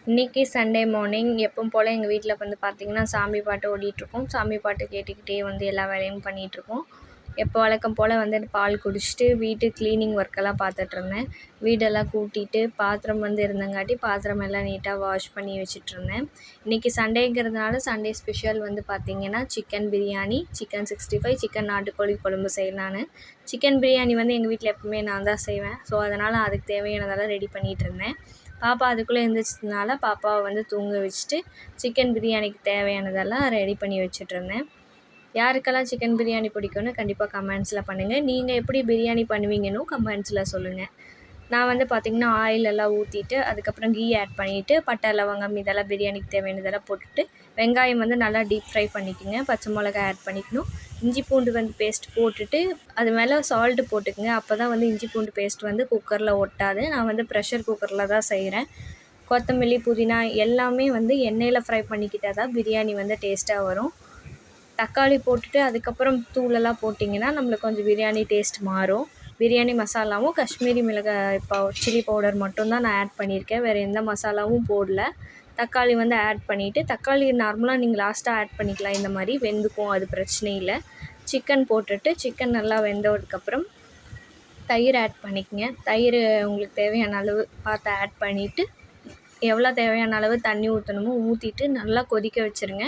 இன்றைக்கி Sunday morning எப்பவும் போல் எங்கள் வீட்டில் வந்து பார்த்திங்கன்னா சாமி பாட்டு ஓடிட்டுருக்கோம். சாமி பாட்டு கேட்டுக்கிட்டே வந்து எல்லா வேலையும் பண்ணிகிட்ருக்கோம். எப்போ வழக்கம் போல் வந்து பால் குடிச்சிட்டு வீட்டு க்ளீனிங் ஒர்க்கெல்லாம் பார்த்துட்ருந்தேன். வீடெல்லாம் கூட்டிட்டு பாத்திரம் வந்து இருந்தங்காட்டி பாத்திரம் எல்லாம் நீட்டாக வாஷ் பண்ணி வச்சிட்ருந்தேன். இன்றைக்கி சண்டேங்கிறதுனால சண்டே ஸ்பெஷல் வந்து பார்த்திங்கன்னா சிக்கன் பிரியாணி, சிக்கன் 65, சிக்கன் நாட்டுக்கோழி குழம்பு செய்யலான்னு. சிக்கன் பிரியாணி வந்து எங்கள் வீட்டில் எப்பவுமே நான் தான் செய்வேன். ஸோ அதனால் அதுக்கு தேவையானதெல்லாம் ரெடி பண்ணிகிட்ருந்தேன். பாப்பா அதுக்குள்ளே எழுந்திரிச்சதுனால பாப்பாவை வந்து தூங்க வச்சுட்டு சிக்கன் பிரியாணிக்கு தேவையானதெல்லாம் ரெடி பண்ணி வச்சிட்ருந்தேன். யாருக்கெல்லாம் சிக்கன் பிரியாணி பிடிக்கும்னு கண்டிப்பாக கமெண்ட்ஸில் பண்ணுங்கள். நீங்கள் எப்படி பிரியாணி பண்ணுவீங்கன்னு கமெண்ட்ஸில் சொல்லுங்கள். நான் வந்து பார்த்திங்கன்னா ஆயிலெல்லாம் ஊற்றிட்டு அதுக்கப்புறம் கீ ஆட் பண்ணிவிட்டு பட்டை லவங்கம் இதெல்லாம் பிரியாணிக்கு தேவையானதெல்லாம் போட்டுட்டு வெங்காயம் வந்து நல்லா டீப் ஃப்ரை பண்ணிக்கோங்க. பச்சை மிளகா ஆட் பண்ணிக்கணும். இஞ்சி பூண்டு வந்து பேஸ்ட் போட்டுட்டு அது மேலே சால்ட்டு போட்டுக்குங்க. அப்போ தான் வந்து இஞ்சி பூண்டு பேஸ்ட் வந்து குக்கரில் ஒட்டாது. நான் வந்து ப்ரெஷர் குக்கரில் தான் செய்கிறேன். கொத்தமல்லி புதினா எல்லாமே வந்து எண்ணெயில் ஃப்ரை பண்ணிக்கிட்டால் தான் பிரியாணி வந்து டேஸ்ட்டாக வரும். தக்காளி போட்டுட்டு அதுக்கப்புறம் தூளெல்லாம் போட்டிங்கன்னா நம்மளுக்கு கொஞ்சம் பிரியாணி டேஸ்ட் மாறும். பிரியாணி மசாலாவும் காஷ்மீரி மிளகாய் சில்லி பவுடர் மட்டும்தான் நான் ஆட் பண்ணியிருக்கேன். வேறு எந்த மசாலாவும் போடல. தக்காளி வந்து ஆட் பண்ணிவிட்டு தக்காளி நார்மலாக நீங்கள் லாஸ்ட்டாக ஆட் பண்ணிக்கலாம். இந்த மாதிரி வெந்துக்கும், அது பிரச்சனை இல்லை. சிக்கன் போட்டுட்டு சிக்கன் நல்லா வெந்ததுக்கப்புறம் தயிர் ஆட் பண்ணிக்கங்க. தயிர் உங்களுக்கு தேவையான அளவு பார்த்து ஆட் பண்ணிவிட்டு எவ்வளோ தேவையான அளவு தண்ணி ஊற்றணுமோ ஊற்றிட்டு நல்லா கொதிக்க வச்சுருங்க.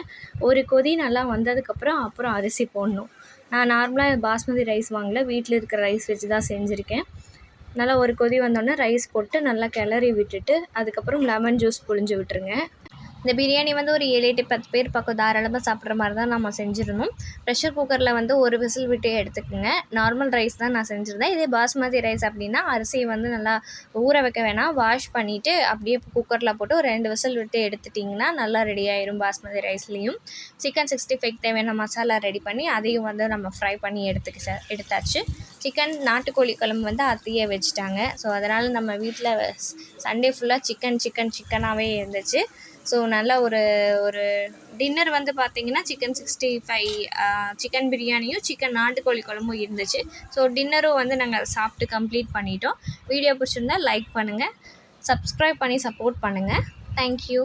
ஒரு கொதி நல்லா வந்ததுக்கப்புறம் அப்புறம் அரிசி போடணும். நான் நார்மலாக பாஸ்மதி ரைஸ் வாங்கல, வீட்டில் இருக்கிற ரைஸ் வச்சு தான் செஞ்சுருக்கேன். நல்லா ஒரு கொதி வந்தோடனே ரைஸ் போட்டு நல்லா கிளறி விட்டுட்டு அதுக்கப்புறம் லெமன் ஜூஸ் புழிஞ்சு விட்டுருங்க. இந்த பிரியாணி வந்து ஒரு 7, 8, 10 பேர் பக்கம் தாராளமாக சாப்பிட்ற மாதிரி தான் நம்ம செஞ்சிடணும். ப்ரெஷர் குக்கரில் வந்து ஒரு விசில் விட்டு எடுத்துக்கோங்க. நார்மல் ரைஸ் தான் நான் செஞ்சுருந்தேன். இதே பாஸ்மதி ரைஸ் அப்படின்னா அரிசியை வந்து நல்லா ஊற வைக்க வேணாம், வாஷ் பண்ணிவிட்டு அப்படியே குக்கரில் போட்டு ஒரு 2 விசில் விட்டு எடுத்துட்டிங்கன்னா நல்லா ரெடி ஆயிடும். பாஸ்மதி ரைஸ்லேயும் சிக்கன் 65 தேவையான மசாலா ரெடி பண்ணி அதையும் வந்து நம்ம ஃப்ரை பண்ணி எடுத்தாச்சு. சிக்கன் நாட்டுக்கோழி குழம்பு வந்து அத்தையே வச்சுட்டாங்க. ஸோ அதனால் நம்ம வீட்டில் சண்டே ஃபுல்லாக சிக்கனாகவே இருந்துச்சு. ஸோ நல்ல ஒரு டின்னர் வந்து பார்த்திங்கன்னா சிக்கன் 65 சிக்கன் பிரியாணியும் சிக்கன் நாட்டுக்கோழி குழம்பும் இருந்துச்சு. ஸோ டின்னரும் வந்து நாங்கள் சாப்பிட்டு கம்ப்ளீட் பண்ணிட்டோம். வீடியோ பிடிச்சிருந்தா லைக் பண்ணுங்கள், சப்ஸ்கிரைப் பண்ணி சப்போர்ட் பண்ணுங்கள். தேங்க்யூ.